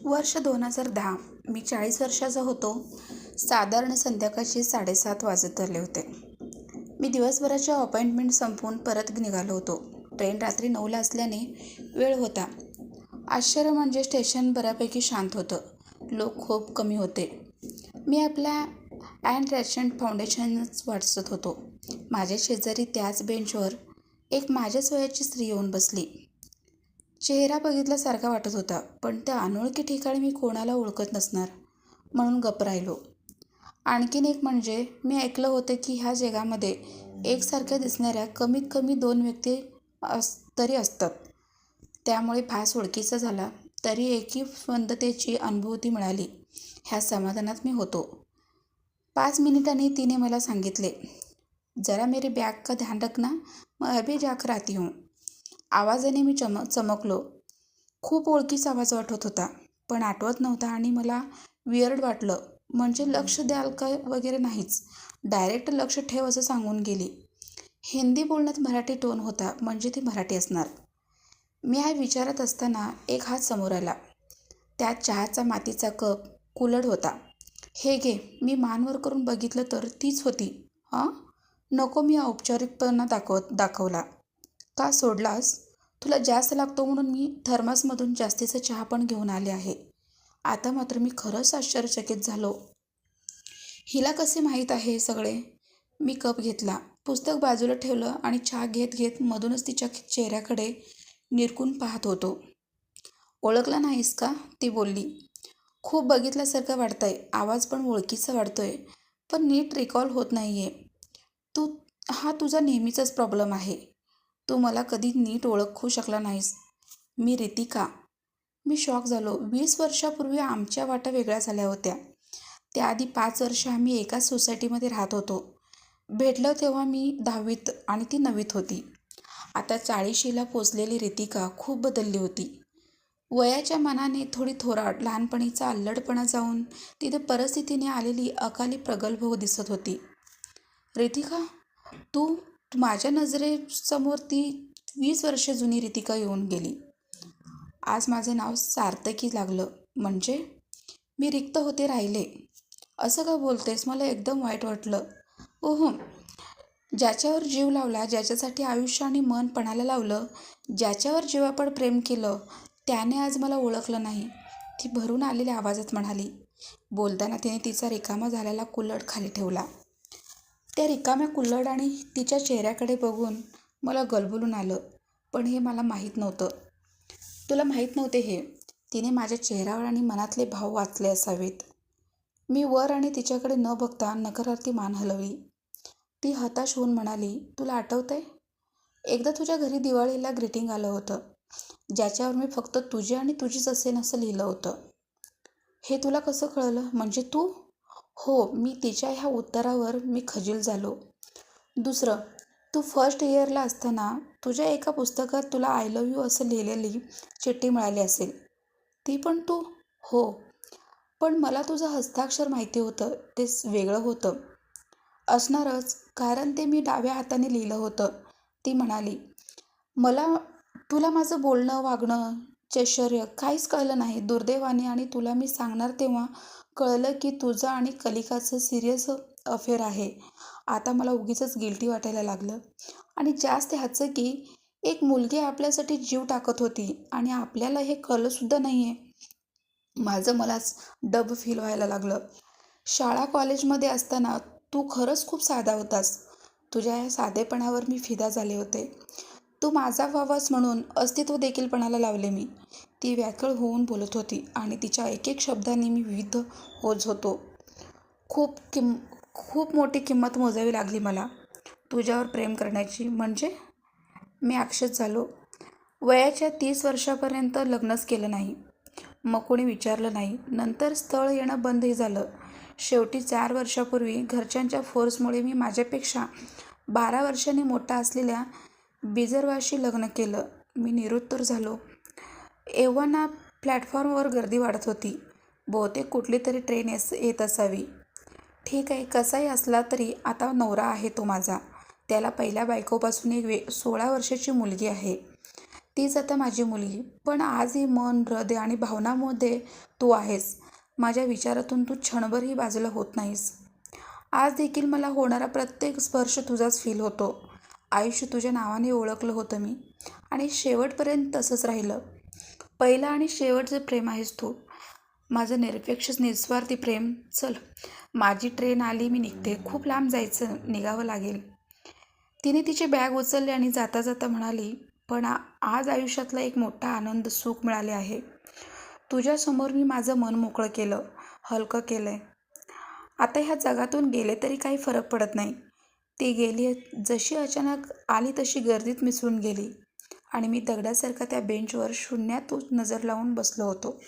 वर्ष 2010. मी 40 वर्षाचा होतो. साधारण संध्याकाळचे 7:30 वाजत आले होते. मी दिवसभराची अपॉइंटमेंट संपवून परत निघालो होतो. ट्रेन रात्री 9ला असल्याने वेळ होता. आश्चर्य म्हणजे स्टेशन बऱ्यापैकी शांत होतं. लोक खूप कमी होते. मी आपल्या अँड रॅशंट फाउंडेशनच वाचत होतो. माझ्या शेजारी त्याच बेंचवर एक माझ्याच वयाची स्त्री येऊन बसली. चेहरा बघितल्यासारखा वाटत होता, पण त्या अनोळखी ठिकाणी मी कोणाला ओळखत नसणार म्हणून गप्प राहिलो. आणखीन एक म्हणजे मी ऐकलं होतं की ह्या जगामध्ये एकसारख्या दिसणाऱ्या कमीत कमी 2 व्यक्ती तरी असतात. त्यामुळे फास ओळखीचा झाला तरी एकीबद्धतेची अनुभूती मिळाली ह्या समाधानात मी होतो. 5 मिनिटांनी तिने मला सांगितले, जरा मेरी बॅग का ध्यान रखना, मैं अभी जाकर आती हूँ. आवाजाने मी चमकलो. खूप ओळखीचा आवाज वाटत होता, पण आठवत नव्हता आणि मला वियर्ड वाटलं. म्हणजे लक्ष द्याल का वगैरे नाहीच, डायरेक्ट लक्ष ठेव असं सांगून गेली. हिंदी बोलण्यात मराठी टोन होता, म्हणजे ती मराठी असणार. मी हा विचारत असताना एक हात समोर आला. त्यात चहाचा मातीचा कप कुलड होता. हे घे. मी मान वर करून बघितलं तर तीच होती. हां, नको. मी औपचारिकपणा दाखवला. का सोडलास? तुला जास्त लागतो म्हणून मी थर्मासमधून जास्तीचा चहा पण घेऊन आले आहे. आता मात्र मी खरंच आश्चर्यचकित झालो. हिला कसे माहीत आहे हे सगळे? मी कप घेतला, पुस्तक बाजूला ठेवलं आणि चहा घेत घेत मधूनच तिच्या चेहऱ्याकडे निरखून पाहत होतो. ओळखला नाहीस का? ती बोलली. खूप बघितल्यासारखं वाटतंय. आवाज पण ओळखीचा वाटतोय, पण नीट रिकॉल होत नाहीये. हा तुझा नेहमीचाच प्रॉब्लेम आहे. तू मला कधी नीट ओळखू शकला नाहीस. मी रितिका. मी शॉक झालो. 20 वर्षापूर्वी आमच्या वाटा वेगळ्या झाल्या होत्या. त्याआधी 5 वर्ष आम्ही एकाच सोसायटीमध्ये राहत होतो. भेटलो तेव्हा मी 10वीत आणि ती 9वीत होती. आता 40शीला पोचलेली रितिका खूप बदलली होती. वयाच्या मानाने थोडी थोराड, लहानपणीचा अल्लडपणा जाऊन तिथे परिस्थितीने आलेली अकाली प्रगल्भ दिसत होती. रितिका, तू माझ्या नजरेसमोर ती 20 वर्षे जुनी रितिका येऊन गेली. आज माझं नाव सार्थकी लागलं. म्हणजे? मी रिक्त होते राहिले. असं का बोलतेस? मला एकदम वाईट वाटलं. ओह, ज्याच्यावर जीव लावला, ज्याच्यासाठी आयुष्य आणि मन पणाला लावलं, ज्याच्यावर जीवापाड प्रेम केलं, त्याने आज मला ओळखलं नाही, ती भरून आलेल्या आवाजात म्हणाली. बोलताना तिने तिचा रिकामा झालेला कुल्हड खाली ठेवला. त्या रिकाम्या कुल्हड आणि तिच्या चेहऱ्याकडे बघून मला गलबलून आलं. पण हे मला माहीत नव्हतं. तुला माहीत नव्हते हे. तिने माझ्या चेहऱ्यावर आणि मनातले भाव वाचले असावेत. मी वर आणि तिच्याकडे न बघता नकारार्थी मान हलवली. ती हताश होऊन म्हणाली, तुला आठवतंय? एकदा तुझ्या घरी दिवाळीला ग्रीटिंग आलं होतं, ज्याच्यावर मी फक्त तुझी आणि तुझीच असेन असं लिहिलं होतं. हे तुला कसं कळलं? म्हणजे तू? हो. मी तिच्या ह्या उत्तरावर मी खजील झालो. दुसरं, तू फर्स्ट इयरला असताना तुझ्या एका पुस्तकात तुला आय लव्ह यू असं लिहिलेली चिठ्ठी मिळाली असेल. ती पण तू? हो. पण मला तुझं हस्ताक्षर माहिती होतं. ते वेगळं होतं. असणारच, कारण ते मी डाव्या हाताने लिहिलं होतं. ती म्हणाली. मला तुला माझं बोलणं, वागणं, चैशर्य काहीच कळलं नाही दुर्दैवाने. आणि तुला मी सांगणार तेव्हा कळलं की तुझं आणि कलिकाचं सिरियस अफेअर आहे. आता मला उगीचच गिल्टी वाटायला लागलं. आणि जास्त ह्याचं की एक मुलगी आपल्यासाठी जीव टाकत होती आणि आपल्याला हे कळलंसुद्धा नाही आहे. माझं मलाच डब फील व्हायला लागलं. शाळा कॉलेजमध्ये असताना तू खरंच खूप साधा होतास. तुझ्या या साधेपणावर मी फिदा झाले होते. तू माझा व्हावास म्हणून अस्तित्व देखील पणाला लावले मी. ती व्याकुळ होऊन बोलत होती आणि तिच्या एक एक शब्दांनी मी विविध होत होतो. खूप मोठी किंमत मोजावी लागली मला तुझ्यावर प्रेम करण्याची. म्हणजे? मी अक्षत झालो. वयाच्या 30 वर्षापर्यंत लग्नच केलं नाही. मग कोणी विचारलं नाही. नंतर स्थळ येणं बंदही झालं. शेवटी 4 वर्षापूर्वी घरच्यांच्या फोर्समुळे मी माझ्यापेक्षा 12 वर्षांनी मोठा असलेल्या बिजरवाशी लग्न केलं. मी निरुत्तर झालो. एव्हाना प्लॅटफॉर्मवर गर्दी वाढत होती. बहुतेक कुठली तरी ट्रेन येत असावी. ठीक आहे, कसाही असला तरी आता नवरा आहे तो माझा. त्याला पहिल्या बायकोपासून एक 16 वर्षाची मुलगी आहे. तीच आता माझी मुलगी. पण आजही मन, हृदय आणि भावनांमध्ये तू आहेस. माझ्या विचारातून तू क्षणभरही बाजूला होत नाहीस. आज देखील मला होणारा प्रत्येक स्पर्श तुझाच फील होतो. आयुष्य तुझ्या नावाने ओळखलं होतं मी आणि शेवटपर्यंत तसंच राहिलं. पहिलं आणि शेवटचं प्रेम आहेस तू. माझं निरपेक्ष निस्वार्थी प्रेम. चल, माझी ट्रेन आली, मी निघते. खूप लांब जायचं, निघावं लागेल. तिने तिची बॅग उचलली आणि जाता जाता म्हणाली, पण आज आयुष्यातला एक मोठा आनंद, सुख मिळाले आहे. तुझ्यासमोर मी माझं मन मोकळं केलं, हलकं केलंय. आता ह्या जगातून गेले तरी काही फरक पडत नाही. ती गेली जशी अचानक आली तशी गर्दीत मिसळून गेली आणि मी दगडासारखा त्या बेंचवर शून्यात नजर लावून बसलो होतो.